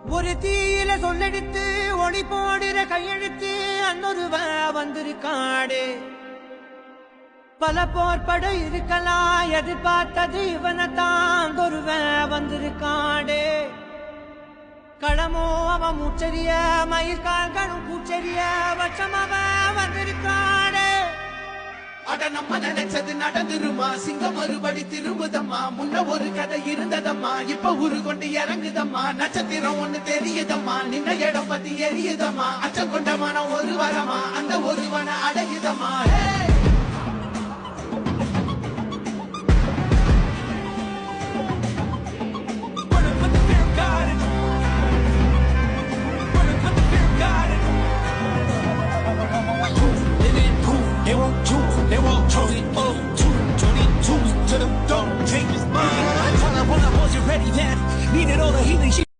ஒரு தீயில சொல்லெடுத்து ஒளி போடுற கையெழுத்து அன்னொருவ வந்திருக்காடே. பல போர்பட இருக்கலாம் எதிர்பார்த்தது இவனைத்தான் ஒருவ வந்திருக்காடே. களமோ அவன் மூச்சரிய மயிர்கால்களும் பூச்சரிய வச்சம் அவன் வந்திருக்காடே. அட நம்ம நினைச்சது நடந்துருமா, சிங்கம் மறுபடி திரும்புதம்மா. முன்ன ஒரு கதை இருந்ததம்மா, இப்ப உரு கொண்டு இறங்குதம்மா. நட்சத்திரம் ஒண்ணு தெரியுதம்மா, நின்ன இடம் பத்தி எரியுதம்மா. அச்சம் கொண்ட மனம் ஒரு வரமா, அந்த ஒருவனை அடையுதம்மா.